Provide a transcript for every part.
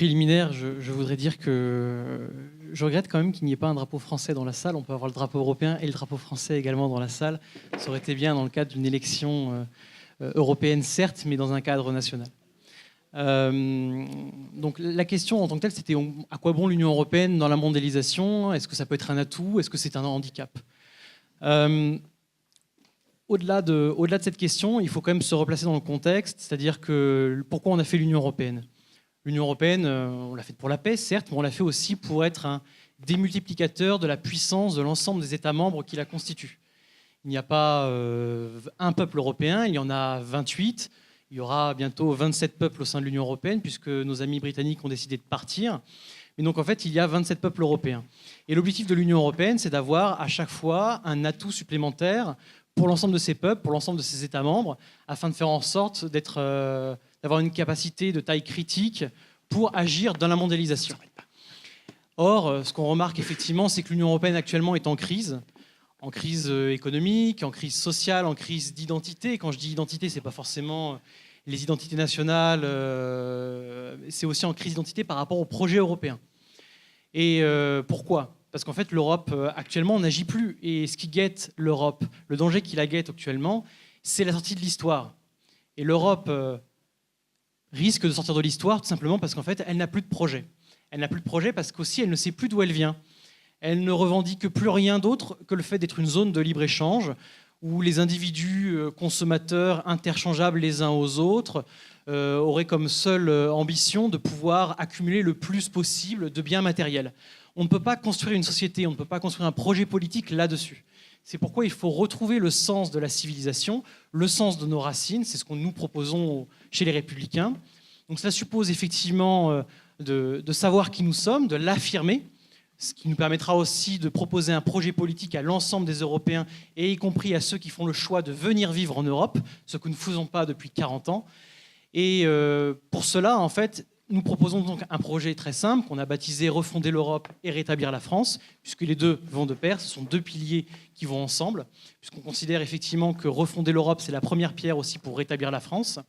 préliminaire, je voudrais dire que je regrette quand même qu'il n'y ait pas un drapeau français dans la salle. On peut avoir le drapeau européen et le drapeau français également dans la salle. Ça aurait été bien dans le cadre d'une élection européenne, certes, mais dans un cadre national. Donc la question en tant que telle, c'était à quoi bon l'Union européenne dans la mondialisation? Est-ce que ça peut être un atout? Est-ce que c'est un handicap? Au-delà de cette question, il faut quand même se replacer dans le contexte, c'est-à-dire que pourquoi on a fait l'Union européenne? L'Union européenne, on l'a fait pour la paix, certes, mais on l'a fait aussi pour être un démultiplicateur de la puissance de l'ensemble des États membres qui la constituent. Il n'y a pas un peuple européen, il y en a 28. Il y aura bientôt 27 peuples au sein de l'Union européenne, puisque nos amis britanniques ont décidé de partir. Et donc, en fait, il y a 27 peuples européens. Et l'objectif de l'Union européenne, c'est d'avoir à chaque fois un atout supplémentaire pour l'ensemble de ces peuples, pour l'ensemble de ces États membres, afin de faire en sorte d'avoir une capacité de taille critique pour agir dans la mondialisation. Or, ce qu'on remarque effectivement, c'est que l'Union européenne actuellement est en crise économique, en crise sociale, en crise d'identité. Quand je dis identité, ce n'est pas forcément les identités nationales, c'est aussi en crise d'identité par rapport au projet européen. Et pourquoi ? Parce qu'en fait, l'Europe, actuellement, n'agit plus. Et ce qui guette l'Europe, le danger qui la guette actuellement, c'est la sortie de l'histoire. Et l'Europe risque de sortir de l'histoire tout simplement parce qu'en fait, elle n'a plus de projet. Elle n'a plus de projet parce qu'aussi, elle ne sait plus d'où elle vient. Elle ne revendique plus rien d'autre que le fait d'être une zone de libre-échange où les individus consommateurs interchangeables les uns aux autres auraient comme seule ambition de pouvoir accumuler le plus possible de biens matériels. On ne peut pas construire une société, on ne peut pas construire un projet politique là-dessus. C'est pourquoi il faut retrouver le sens de la civilisation, le sens de nos racines. C'est ce que nous proposons chez les Républicains. Donc cela suppose effectivement de savoir qui nous sommes, de l'affirmer, ce qui nous permettra aussi de proposer un projet politique à l'ensemble des Européens, et y compris à ceux qui font le choix de venir vivre en Europe, ce que nous ne faisons pas depuis 40 ans. Et pour cela, en fait, nous proposons donc un projet très simple qu'on a baptisé « Refonder l'Europe et rétablir la France », puisque les deux vont de pair, ce sont deux piliers qui vont ensemble, puisqu'on considère effectivement que refonder l'Europe, c'est la première pierre aussi pour rétablir la France.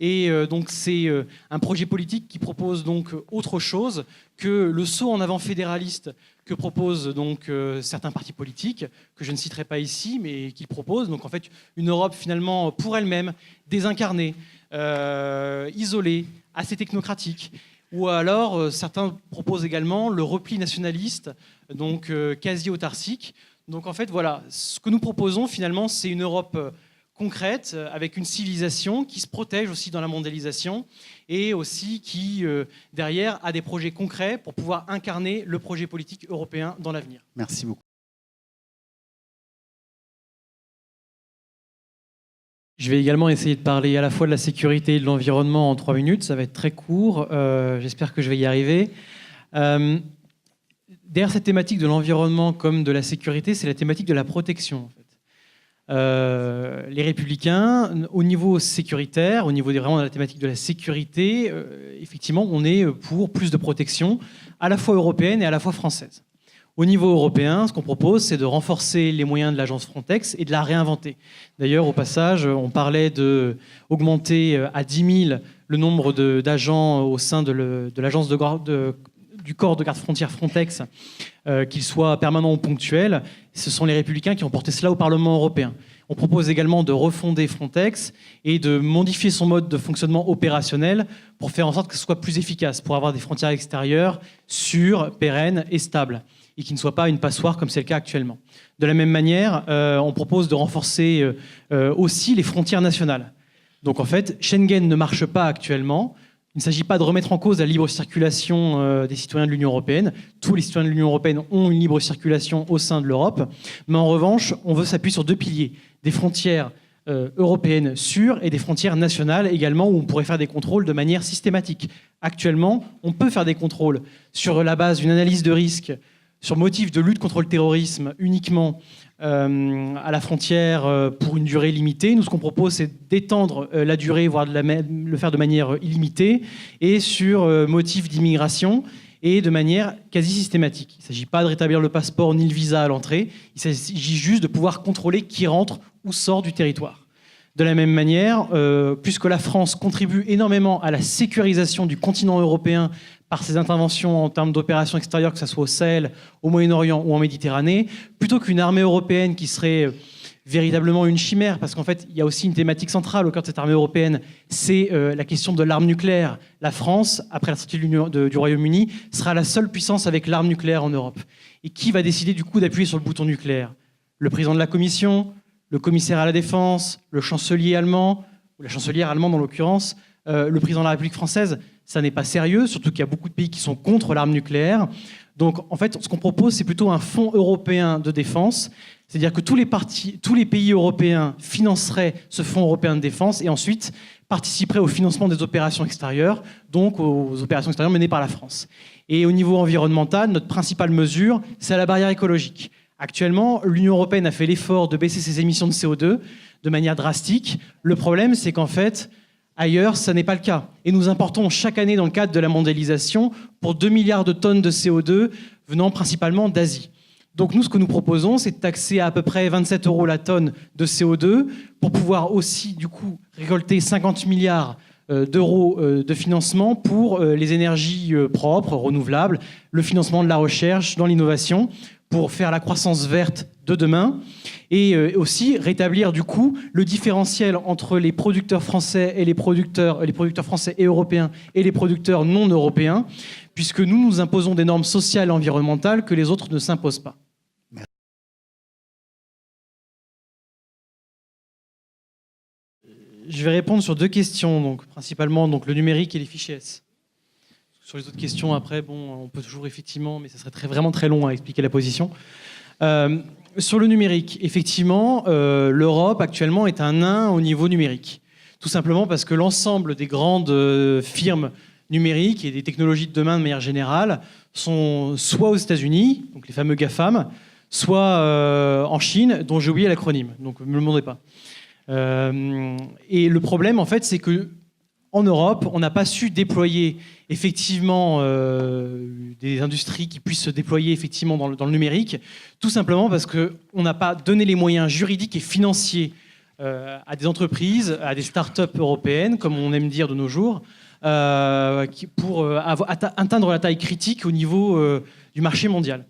Et donc c'est un projet politique qui propose donc autre chose que le saut en avant fédéraliste que proposent donc certains partis politiques, que je ne citerai pas ici, mais qu'ils proposent. Donc en fait, une Europe finalement pour elle-même, désincarnée, isolée, assez technocratique. Ou alors, certains proposent également le repli nationaliste, donc quasi autarcique. Donc en fait, voilà, ce que nous proposons finalement, c'est une Europe concrète, avec une civilisation qui se protège aussi dans la mondialisation et aussi qui, derrière, a des projets concrets pour pouvoir incarner le projet politique européen dans l'avenir. Merci beaucoup. Je vais également essayer de parler à la fois de la sécurité et de l'environnement en 3 minutes. Ça va être très court. J'espère que je vais y arriver. Derrière cette thématique de l'environnement comme de la sécurité, c'est la thématique de la protection, en fait. Les Républicains, au niveau sécuritaire, au niveau vraiment de la thématique de la sécurité, effectivement, on est pour plus de protection, à la fois européenne et à la fois française. Au niveau européen, ce qu'on propose, c'est de renforcer les moyens de l'agence Frontex et de la réinventer. D'ailleurs, au passage, on parlait d'augmenter à 10 000 le nombre d'agents au sein de l'agence du corps de garde-frontières Frontex, qu'ils soient permanents ou ponctuels. Ce sont les Républicains qui ont porté cela au Parlement européen. On propose également de refonder Frontex et de modifier son mode de fonctionnement opérationnel pour faire en sorte que ce soit plus efficace, pour avoir des frontières extérieures sûres, pérennes et stables, et qui ne soient pas une passoire comme c'est le cas actuellement. De la même manière, on propose de renforcer aussi les frontières nationales. Donc en fait, Schengen ne marche pas actuellement. Il ne s'agit pas de remettre en cause la libre circulation des citoyens de l'Union européenne. Tous les citoyens de l'Union européenne ont une libre circulation au sein de l'Europe. Mais en revanche, on veut s'appuyer sur 2 piliers. Des frontières européennes sûres et des frontières nationales également, où on pourrait faire des contrôles de manière systématique. Actuellement, on peut faire des contrôles sur la base d'une analyse de risque, sur motif de lutte contre le terrorisme uniquement à la frontière pour une durée limitée. Nous, ce qu'on propose, c'est d'étendre la durée, voire de le faire de manière illimitée, et sur motif d'immigration, et de manière quasi systématique. Il ne s'agit pas de rétablir le passeport ni le visa à l'entrée, il s'agit juste de pouvoir contrôler qui rentre ou sort du territoire. De la même manière, puisque la France contribue énormément à la sécurisation du continent européen par ses interventions en termes d'opérations extérieures, que ce soit au Sahel, au Moyen-Orient ou en Méditerranée, plutôt qu'une armée européenne qui serait véritablement une chimère, parce qu'en fait, il y a aussi une thématique centrale au cœur de cette armée européenne, c'est la question de l'arme nucléaire. La France, après la sortie du Royaume-Uni, sera la seule puissance avec l'arme nucléaire en Europe. Et qui va décider du coup d'appuyer sur le bouton nucléaire? Le président de la Commission, le commissaire à la défense, le chancelier allemand, ou la chancelière allemande en l'occurrence, le président de la République française. Ça n'est pas sérieux, surtout qu'il y a beaucoup de pays qui sont contre l'arme nucléaire. Donc en fait, ce qu'on propose, c'est plutôt un fonds européen de défense, c'est-à-dire que tous les pays européens financeraient ce fonds européen de défense et ensuite participeraient au financement des opérations extérieures, donc aux opérations extérieures menées par la France. Et au niveau environnemental, notre principale mesure, c'est la barrière écologique. Actuellement, l'Union européenne a fait l'effort de baisser ses émissions de CO2 de manière drastique. Le problème, c'est qu'en fait, ailleurs, ça n'est pas le cas. Et nous importons chaque année, dans le cadre de la mondialisation, pour 2 milliards de tonnes de CO2 venant principalement d'Asie. Donc nous, ce que nous proposons, c'est de taxer à peu près 27 € la tonne de CO2 pour pouvoir aussi, du coup, récolter 50 milliards d'euros de financement pour les énergies propres, renouvelables, le financement de la recherche dans l'innovation, pour faire la croissance verte de demain, et aussi rétablir du coup le différentiel entre les producteurs français et les producteurs français et européens et les producteurs non européens, puisque nous imposons des normes sociales et environnementales que les autres ne s'imposent pas. Je vais répondre sur 2 questions, donc principalement donc le numérique et les fichiers S. Sur les autres questions, après, bon, on peut toujours effectivement, mais ça serait vraiment très long à expliquer la position. Sur le numérique, effectivement, l'Europe actuellement est un nain au niveau numérique. Tout simplement parce que l'ensemble des grandes firmes numériques et des technologies de demain de manière générale sont soit aux États-Unis, donc les fameux GAFAM, soit en Chine, dont j'ai oublié l'acronyme, donc ne me le demandez pas. Et le problème, en fait, c'est que en Europe, on n'a pas su déployer effectivement des industries qui puissent se déployer effectivement dans le numérique, tout simplement parce qu'on n'a pas donné les moyens juridiques et financiers à des entreprises, à des start-up européennes, comme on aime dire de nos jours, pour atteindre la taille critique au niveau du marché mondial.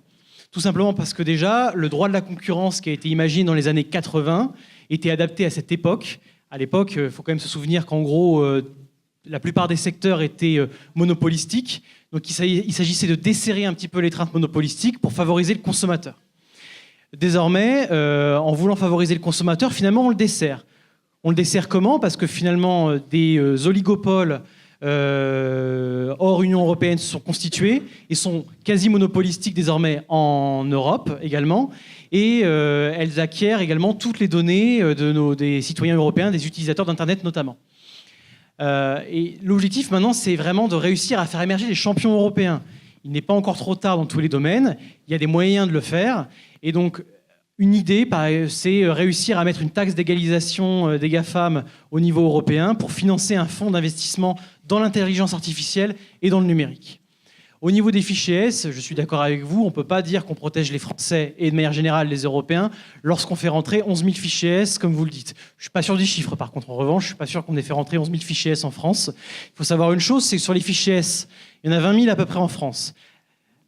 Tout simplement parce que déjà, le droit de la concurrence qui a été imaginé dans les années 80 était adapté à cette époque. À l'époque, il faut quand même se souvenir qu'en gros, la plupart des secteurs étaient monopolistiques. Donc il s'agissait de desserrer un petit peu l'étreinte monopolistique pour favoriser le consommateur. Désormais, en voulant favoriser le consommateur, finalement, on le dessert. On le dessert comment? Parce que finalement, des oligopoles hors Union européenne se sont constitués et sont quasi monopolistiques désormais en Europe également. Et elles acquièrent également toutes les données des citoyens européens, des utilisateurs d'Internet notamment. Et l'objectif maintenant, c'est vraiment de réussir à faire émerger des champions européens. Il n'est pas encore trop tard dans tous les domaines, il y a des moyens de le faire. Et donc, une idée, c'est réussir à mettre une taxe d'égalisation des GAFAM au niveau européen pour financer un fonds d'investissement dans l'intelligence artificielle et dans le numérique. Au niveau des fichiers S, je suis d'accord avec vous, on ne peut pas dire qu'on protège les Français et de manière générale les Européens lorsqu'on fait rentrer 11 000 fichiers S, comme vous le dites. Je ne suis pas sûr du chiffre, par contre. En revanche, je ne suis pas sûr qu'on ait fait rentrer 11 000 fichiers S en France. Il faut savoir une chose, c'est que sur les fichiers S, il y en a 20 000 à peu près en France.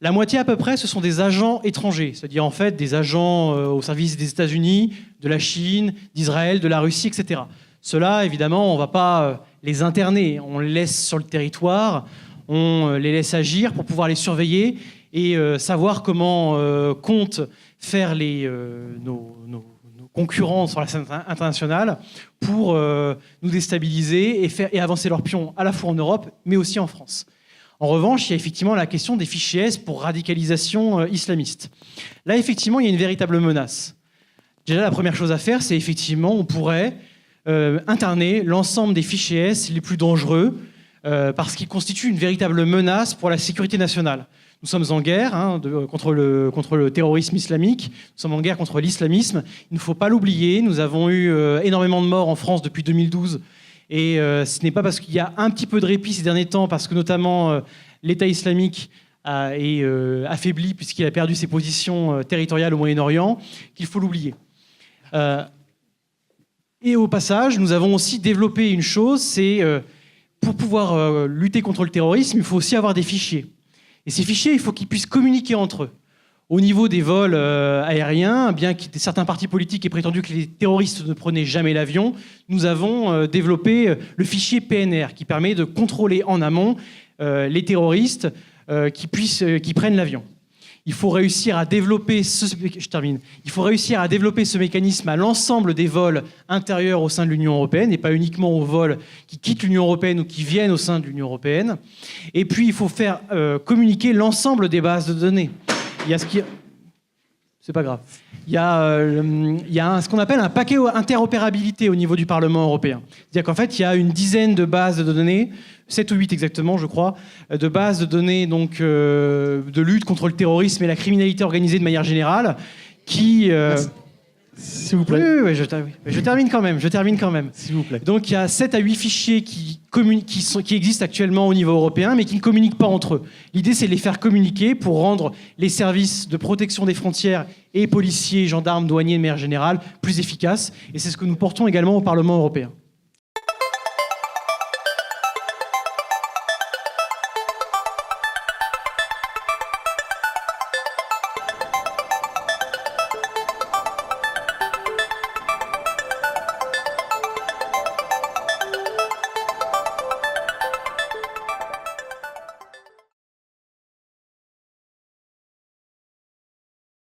La moitié à peu près, ce sont des agents étrangers, c'est-à-dire en fait des agents au service des États-Unis, de la Chine, d'Israël, de la Russie, etc. Ceux-là, évidemment, on ne va pas les interner, on les laisse sur le territoire, on les laisse agir pour pouvoir les surveiller et savoir comment comptent faire nos concurrents sur la scène internationale pour nous déstabiliser et avancer leurs pions à la fois en Europe, mais aussi en France. En revanche, il y a effectivement la question des fichiers S pour radicalisation islamiste. Là, effectivement, il y a une véritable menace. Déjà, la première chose à faire, c'est effectivement, on pourrait interner l'ensemble des fichiers S les plus dangereux parce qu'ils constituent une véritable menace pour la sécurité nationale. Nous sommes en guerre contre le terrorisme islamique, nous sommes en guerre contre l'islamisme. Il ne faut pas l'oublier, nous avons eu énormément de morts en France depuis 2012. Et ce n'est pas parce qu'il y a un petit peu de répit ces derniers temps, parce que notamment l'État islamique est affaibli puisqu'il a perdu ses positions territoriales au Moyen-Orient, qu'il faut l'oublier. Et au passage, nous avons aussi développé une chose, c'est pour pouvoir lutter contre le terrorisme, il faut aussi avoir des fichiers. Et ces fichiers, il faut qu'ils puissent communiquer entre eux. Au niveau des vols aériens, bien que certains partis politiques aient prétendu que les terroristes ne prenaient jamais l'avion, nous avons développé le fichier PNR qui permet de contrôler en amont les terroristes qui prennent l'avion. Il faut réussir à développer Il faut réussir à développer ce mécanisme à l'ensemble des vols intérieurs au sein de l'Union européenne et pas uniquement aux vols qui quittent l'Union européenne ou qui viennent au sein de l'Union européenne. Et puis, il faut faire communiquer l'ensemble des bases de données. Il y a c'est pas grave. Il y a ce qu'on appelle un paquet interopérabilité au niveau du Parlement européen. C'est-à-dire qu'en fait, il y a une dizaine de bases de données, 7 ou 8 exactement, je crois, de bases de données donc, de lutte contre le terrorisme et la criminalité organisée de manière générale, qui... S'il vous plaît. Oui, je termine quand même. S'il vous plaît. Donc il y a 7 à 8 fichiers qui existent actuellement au niveau européen, mais qui ne communiquent pas entre eux. L'idée, c'est de les faire communiquer pour rendre les services de protection des frontières et policiers, gendarmes, douaniers de manière générale plus efficaces. Et c'est ce que nous portons également au Parlement européen.